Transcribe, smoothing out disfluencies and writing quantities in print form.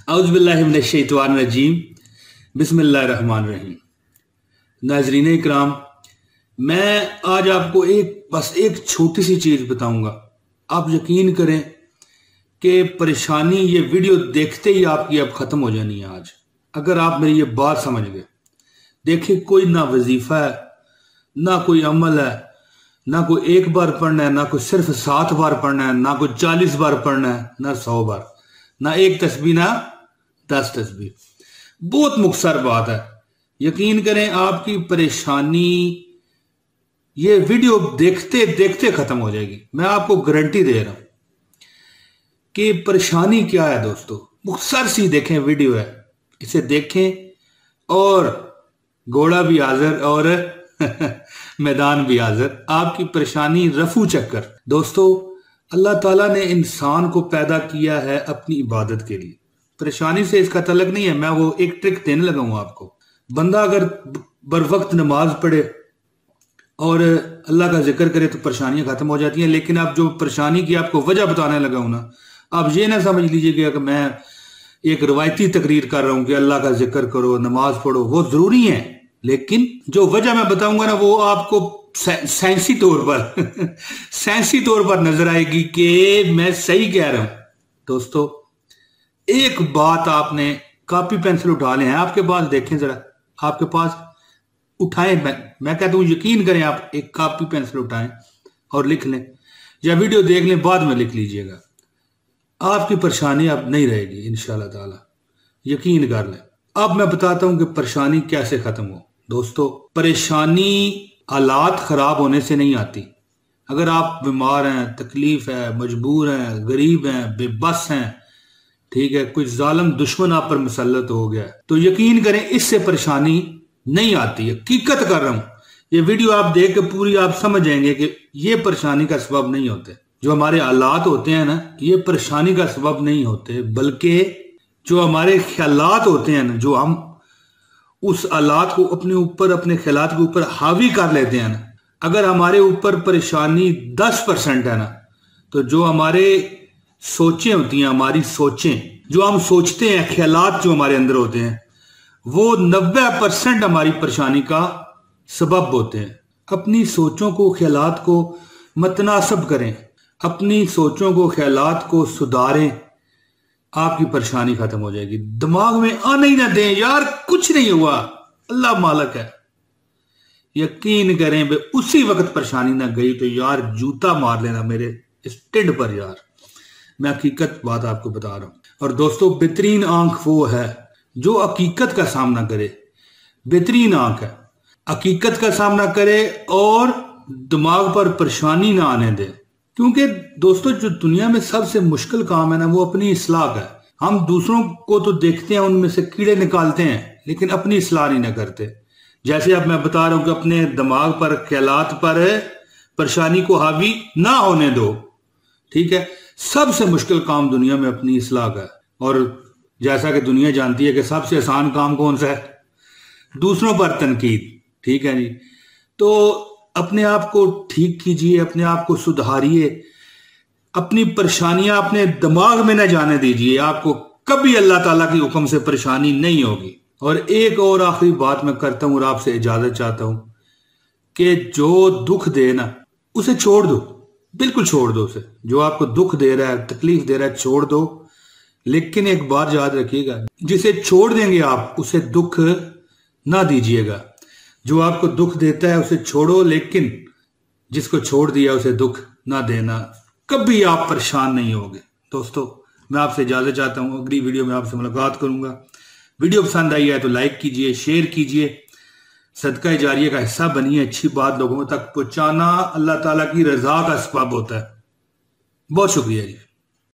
औज़ु बिल्लाहि मिनश शैतानिर रजीम बिस्मिल्लाहिर रहमानिर रहीम। नाज़रीन इकराम, मैं आज आपको बस एक छोटी सी चीज़ बताऊंगा। आप यकीन करें कि परेशानी ये वीडियो देखते ही आपकी अब ख़त्म हो जानी है आज, अगर आप मेरी ये बात समझ गए। देखिए, कोई ना वजीफ़ा है, ना कोई अमल है, ना कोई एक बार पढ़ना है, ना कोई सिर्फ 7 बार पढ़ना है, ना कोई 40 बार पढ़ना है, ना 100 बार, ना एक तस्बीह, ना 10 तस्बीह। बहुत मुख्तसर बात है। यकीन करें, आपकी परेशानी ये वीडियो देखते देखते खत्म हो जाएगी। मैं आपको गारंटी दे रहा हूं कि परेशानी क्या है। दोस्तों, मुख्तसर सी देखें वीडियो है, इसे देखें और घोड़ा भी हाजिर और मैदान भी हाजिर। आपकी परेशानी रफू चक्कर। दोस्तों, अल्लाह ताला ने इंसान को पैदा किया है अपनी इबादत के लिए। परेशानी से इसका तल्लुक नहीं है। मैं वो एक ट्रिक देने लगा हूं आपको। बंदा अगर बर वक्त नमाज पढ़े और अल्लाह का जिक्र करे तो परेशानियां खत्म हो जाती हैं। लेकिन आप जो परेशानी की आपको वजह बताने लगा हूं ना, आप ये ना समझ लीजिए कि मैं एक रवायती तकरीर कर रहा हूं कि अल्लाह का जिक्र करो, नमाज पढ़ो, वो जरूरी है। लेकिन जो वजह मैं बताऊंगा ना, वो आपको साइंसी तौर पर नजर आएगी कि मैं सही कह रहा हूं। दोस्तों, एक बात आपने कॉपी पेंसिल उठा लें, आपके पास देखें जरा, आपके पास उठाएं। मैं कहता हूं यकीन करें, आप एक कॉपी पेंसिल उठाएं और लिख लें, या वीडियो देख लें, बाद में लिख लीजिएगा। आपकी परेशानी अब नहीं रहेगी इंशाल्लाह ताला, यकीन कर लें। अब मैं बताता हूं कि परेशानी कैसे खत्म हो। दोस्तों, परेशानी हालात खराब होने से नहीं आती। अगर आप बीमार हैं, तकलीफ है, मजबूर हैं, गरीब हैं, बेबस हैं, ठीक है, कोई जालिम दुश्मन आप पर मुसल्लत हो गया, तो यकीन करें इससे परेशानी नहीं आती। हकीकत कर रहा हूं, ये वीडियो आप देख के पूरी आप समझ जाएंगे कि ये परेशानी का सबब नहीं होते। जो हमारे हालात होते हैं ना, ये परेशानी का सबब नहीं होते, बल्कि जो हमारे ख्यालात होते हैं ना, जो हम उस हालात को अपने ऊपर, अपने ख्यालात के ऊपर हावी कर लेते हैं ना। अगर हमारे ऊपर परेशानी 10% है ना, तो जो हमारे सोचें होती हैं, हमारी सोचें जो हम सोचते हैं, ख्यालात जो हमारे अंदर होते हैं, वो 90% हमारी परेशानी का सबब होते हैं। अपनी सोचों को, ख्यालात को मतनासब करें, अपनी सोचों को, ख्यालात को सुधारें, आपकी परेशानी खत्म हो जाएगी। दिमाग में आने ही ना दें यार कुछ नहीं हुआ, अल्लाह मालिक है। यकीन करें बे, उसी वक्त परेशानी ना गई तो यार जूता मार लेना मेरे इस टिड पर यार। मैं हकीकत बात आपको बता रहा हूं। और दोस्तों, बेहतरीन आंख वो है जो हकीकत का सामना करे। बेहतरीन आंख है, हकीकत का सामना करे और दिमाग पर परेशानी ना आने दे। क्योंकि दोस्तों, जो दुनिया में सबसे मुश्किल काम है ना, वो अपनी इस्लाह है। हम दूसरों को तो देखते हैं, उनमें से कीड़े निकालते हैं, लेकिन अपनी इस्लाह नहीं ना करते। जैसे अब मैं बता रहा हूं कि अपने दिमाग पर, ख्यालात पर परेशानी को हावी ना होने दो, ठीक है। सबसे मुश्किल काम दुनिया में अपनी इस्लाह का है। और जैसा कि दुनिया जानती है कि सबसे आसान काम कौन सा है? दूसरों पर तनकीद, ठीक है जी। तो अपने आप को ठीक कीजिए, अपने आप को सुधारिए, अपनी परेशानियां अपने दिमाग में न जाने दीजिए। आपको कभी अल्लाह ताला की हुक्म से परेशानी नहीं होगी। और एक और आखिरी बात मैं करता हूं और आपसे इजाजत चाहता हूं कि जो दुख दे ना, उसे छोड़ दो, बिल्कुल छोड़ दो उसे। जो आपको दुख दे रहा है, तकलीफ दे रहा है, छोड़ दो। लेकिन एक बात याद रखिएगा, जिसे छोड़ देंगे आप, उसे दुख ना दीजिएगा। जो आपको दुख देता है उसे छोड़ो, लेकिन जिसको छोड़ दिया उसे दुख ना देना। कभी आप परेशान नहीं होगे। दोस्तों, मैं आपसे इजाजत चाहता हूं। अगली वीडियो में आपसे मुलाकात करूंगा। वीडियो पसंद आई है तो लाइक कीजिए, शेयर कीजिए, सदका जारिया का हिस्सा बनिए। अच्छी बात लोगों तक पहुंचाना अल्लाह ताला की रजा का सबब होता है। बहुत शुक्रिया जी।